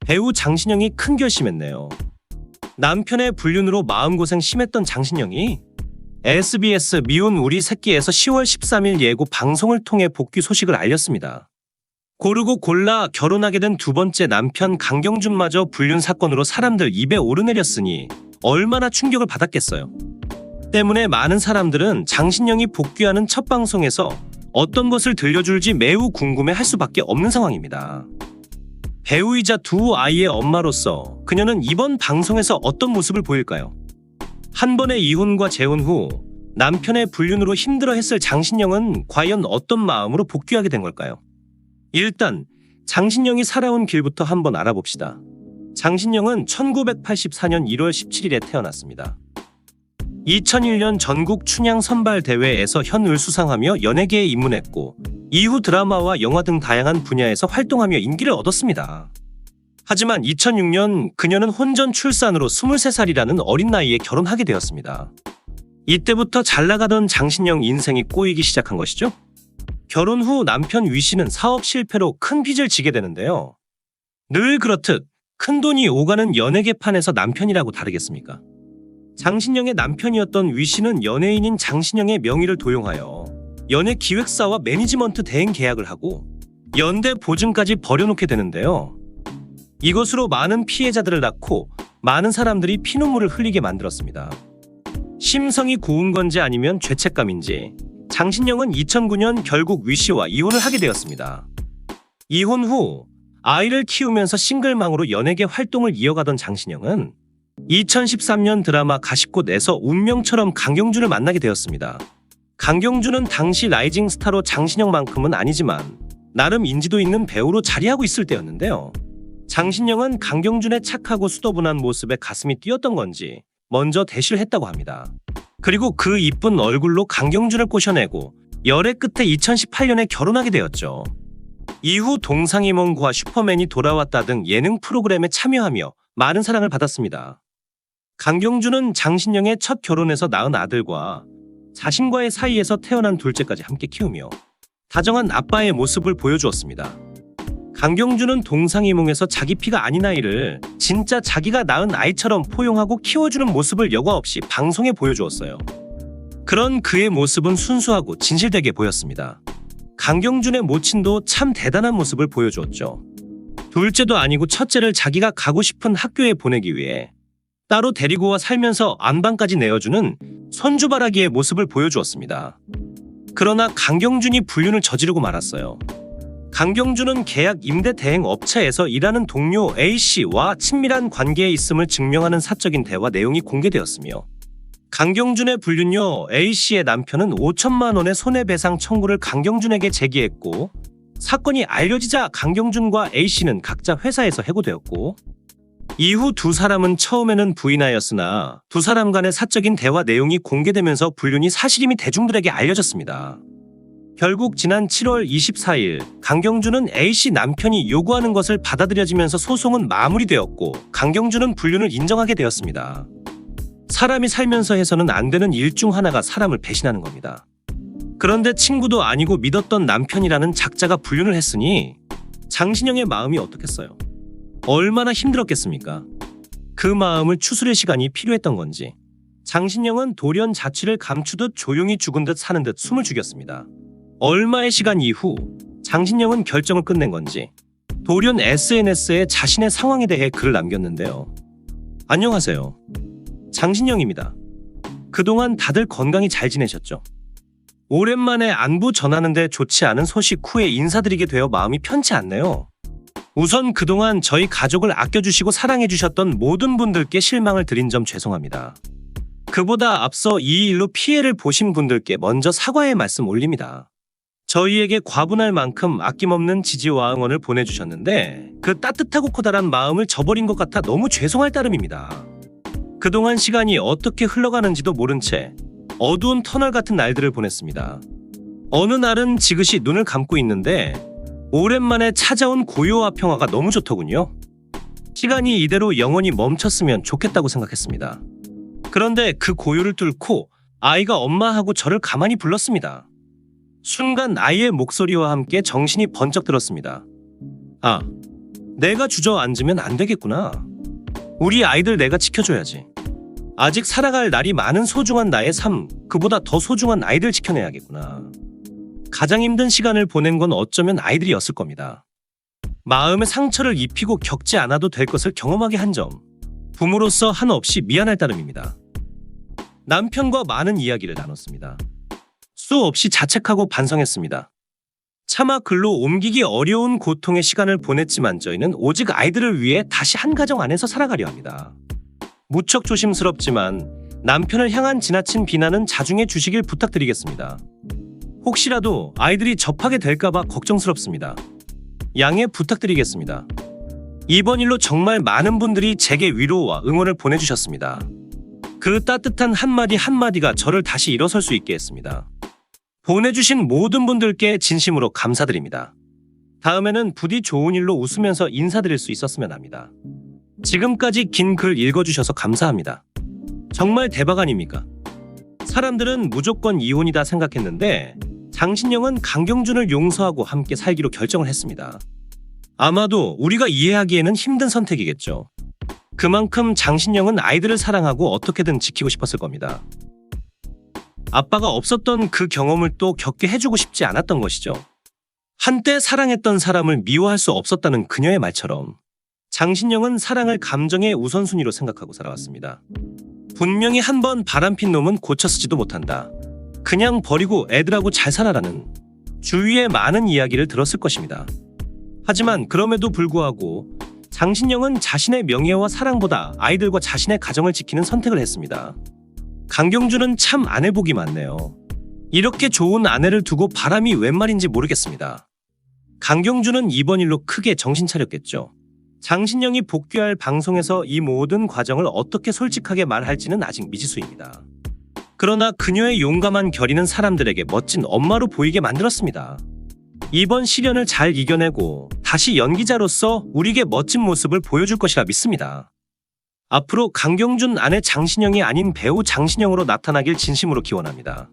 배우 장신영이 큰 결심했네요. 남편의 불륜으로 마음고생 심했던 장신영이 SBS 미운 우리 새끼에서 10월 13일 예고 방송을 통해 복귀 소식을 알렸습니다. 고르고 골라 결혼하게 된 두 번째 남편 강경준마저 불륜 사건으로 사람들 입에 오르내렸으니 얼마나 충격을 받았겠어요. 때문에 많은 사람들은 장신영이 복귀하는 첫 방송에서 어떤 것을 들려줄지 매우 궁금해할 수밖에 없는 상황입니다. 배우이자 두 아이의 엄마로서 그녀는 이번 방송에서 어떤 모습을 보일까요? 한 번의 이혼과 재혼 후 남편의 불륜으로 힘들어했을 장신영은 과연 어떤 마음으로 복귀하게 된 걸까요? 일단 장신영이 살아온 길부터 한번 알아봅시다. 장신영은 1984년 1월 17일에 태어났습니다. 2001년 전국 춘향 선발대회에서 현을 수상하며 연예계에 입문했고 이후 드라마와 영화 등 다양한 분야에서 활동하며 인기를 얻었습니다. 하지만 2006년 그녀는 혼전 출산으로 23살이라는 어린 나이에 결혼하게 되었습니다. 이때부터 잘나가던 장신영 인생이 꼬이기 시작한 것이죠. 결혼 후 남편 위 씨는 사업 실패로 큰 빚을 지게 되는데요. 늘 그렇듯 큰돈이 오가는 연예계판에서 남편이라고 다르겠습니까? 장신영의 남편이었던 위 씨는 연예인인 장신영의 명의를 도용하여 연예기획사와 매니지먼트 대행 계약을 하고 연대 보증까지 벌여놓게 되는데요. 이것으로 많은 피해자들을 낳고 많은 사람들이 피눈물을 흘리게 만들었습니다. 심성이 고운 건지 아니면 죄책감인지 장신영은 2009년 결국 위 씨와 이혼을 하게 되었습니다. 이혼 후 아이를 키우면서 싱글망으로 연예계 활동을 이어가던 장신영은 2013년 드라마 가십곳에서 운명처럼 강경준을 만나게 되었습니다. 강경준은 당시 라이징 스타로 장신영만큼은 아니지만 나름 인지도 있는 배우로 자리하고 있을 때였는데요. 장신영은 강경준의 착하고 수더분한 모습에 가슴이 뛰었던 건지 먼저 대시를 했다고 합니다. 그리고 그 이쁜 얼굴로 강경준을 꼬셔내고 열애 끝에 2018년에 결혼하게 되었죠. 이후 동상이몽과 슈퍼맨이 돌아왔다 등 예능 프로그램에 참여하며 많은 사랑을 받았습니다. 강경준은 장신영의 첫 결혼에서 낳은 아들과 자신과의 사이에서 태어난 둘째까지 함께 키우며 다정한 아빠의 모습을 보여주었습니다. 강경준은 동상이몽에서 자기 피가 아닌 아이를 진짜 자기가 낳은 아이처럼 포용하고 키워주는 모습을 여과 없이 방송에 보여주었어요. 그런 그의 모습은 순수하고 진실되게 보였습니다. 강경준의 모친도 참 대단한 모습을 보여주었죠. 둘째도 아니고 첫째를 자기가 가고 싶은 학교에 보내기 위해 따로 데리고 와 살면서 안방까지 내어주는 손주바라기의 모습을 보여주었습니다. 그러나 강경준이 불륜을 저지르고 말았어요. 강경준은 계약 임대 대행 업체에서 일하는 동료 A씨와 친밀한 관계에 있음을 증명하는 사적인 대화 내용이 공개되었으며 강경준의 불륜녀 A씨의 남편은 5천만 원의 손해배상 청구를 강경준에게 제기했고 사건이 알려지자 강경준과 A씨는 각자 회사에서 해고되었고 이후 두 사람은 처음에는 부인하였으나 두 사람 간의 사적인 대화 내용이 공개되면서 불륜이 사실임이 대중들에게 알려졌습니다. 결국 지난 7월 24일 강경준은 A씨 남편이 요구하는 것을 받아들여지면서 소송은 마무리되었고 강경준은 불륜을 인정하게 되었습니다. 사람이 살면서 해서는 안 되는 일 중 하나가 사람을 배신하는 겁니다. 그런데 친구도 아니고 믿었던 남편이라는 작자가 불륜을 했으니 장신영의 마음이 어떻겠어요? 얼마나 힘들었겠습니까? 그 마음을 추스릴 시간이 필요했던 건지 장신영은 돌연 자취를 감추듯 조용히 죽은 듯 사는 듯 숨을 죽였습니다. 얼마의 시간 이후 장신영은 결정을 끝낸 건지 돌연 SNS에 자신의 상황에 대해 글을 남겼는데요. 안녕하세요. 장신영입니다. 그동안 다들 건강히 잘 지내셨죠? 오랜만에 안부 전하는데 좋지 않은 소식 후에 인사드리게 되어 마음이 편치 않네요. 우선 그동안 저희 가족을 아껴주시고 사랑해주셨던 모든 분들께 실망을 드린 점 죄송합니다. 그보다 앞서 이 일로 피해를 보신 분들께 먼저 사과의 말씀 올립니다. 저희에게 과분할 만큼 아낌없는 지지와 응원을 보내주셨는데 그 따뜻하고 커다란 마음을 저버린 것 같아 너무 죄송할 따름입니다. 그동안 시간이 어떻게 흘러가는지도 모른 채 어두운 터널 같은 날들을 보냈습니다. 어느 날은 지그시 눈을 감고 있는데 오랜만에 찾아온 고요와 평화가 너무 좋더군요. 시간이 이대로 영원히 멈췄으면 좋겠다고 생각했습니다. 그런데 그 고요를 뚫고 아이가 엄마하고 저를 가만히 불렀습니다. 순간 아이의 목소리와 함께 정신이 번쩍 들었습니다. 아, 내가 주저앉으면 안 되겠구나. 우리 아이들 내가 지켜줘야지. 아직 살아갈 날이 많은 소중한 나의 삶, 그보다 더 소중한 아이들 지켜내야겠구나. 가장 힘든 시간을 보낸 건 어쩌면 아이들이었을 겁니다. 마음의 상처를 입히고 겪지 않아도 될 것을 경험하게 한 점, 부모로서 한없이 미안할 따름입니다. 남편과 많은 이야기를 나눴습니다. 수없이 자책하고 반성했습니다. 차마 글로 옮기기 어려운 고통의 시간을 보냈지만 저희는 오직 아이들을 위해 다시 한 가정 안에서 살아가려 합니다. 무척 조심스럽지만 남편을 향한 지나친 비난은 자중해 주시길 부탁드리겠습니다. 혹시라도 아이들이 접하게 될까봐 걱정스럽습니다. 양해 부탁드리겠습니다. 이번 일로 정말 많은 분들이 제게 위로와 응원을 보내주셨습니다. 그 따뜻한 한마디 한마디가 저를 다시 일어설 수 있게 했습니다. 보내주신 모든 분들께 진심으로 감사드립니다. 다음에는 부디 좋은 일로 웃으면서 인사드릴 수 있었으면 합니다. 지금까지 긴 글 읽어주셔서 감사합니다. 정말 대박 아닙니까? 사람들은 무조건 이혼이다 생각했는데 장신영은 강경준을 용서하고 함께 살기로 결정을 했습니다. 아마도 우리가 이해하기에는 힘든 선택이겠죠. 그만큼 장신영은 아이들을 사랑하고 어떻게든 지키고 싶었을 겁니다. 아빠가 없었던 그 경험을 또 겪게 해주고 싶지 않았던 것이죠. 한때 사랑했던 사람을 미워할 수 없었다는 그녀의 말처럼 장신영은 사랑을 감정의 우선순위로 생각하고 살아왔습니다. 분명히 한번 바람핀 놈은 고쳐쓰지도 못한다. 그냥 버리고 애들하고 잘 살아라는 주위의 많은 이야기를 들었을 것입니다. 하지만 그럼에도 불구하고 장신영은 자신의 명예와 사랑보다 아이들과 자신의 가정을 지키는 선택을 했습니다. 강경준은 참 아내복이 많네요. 이렇게 좋은 아내를 두고 바람이 웬 말인지 모르겠습니다. 강경준은 이번 일로 크게 정신 차렸겠죠. 장신영이 복귀할 방송에서 이 모든 과정을 어떻게 솔직하게 말할지는 아직 미지수입니다. 그러나 그녀의 용감한 결의는 사람들에게 멋진 엄마로 보이게 만들었습니다. 이번 시련을 잘 이겨내고 다시 연기자로서 우리에게 멋진 모습을 보여줄 것이라 믿습니다. 앞으로 강경준 아내 장신영이 아닌 배우 장신영으로 나타나길 진심으로 기원합니다.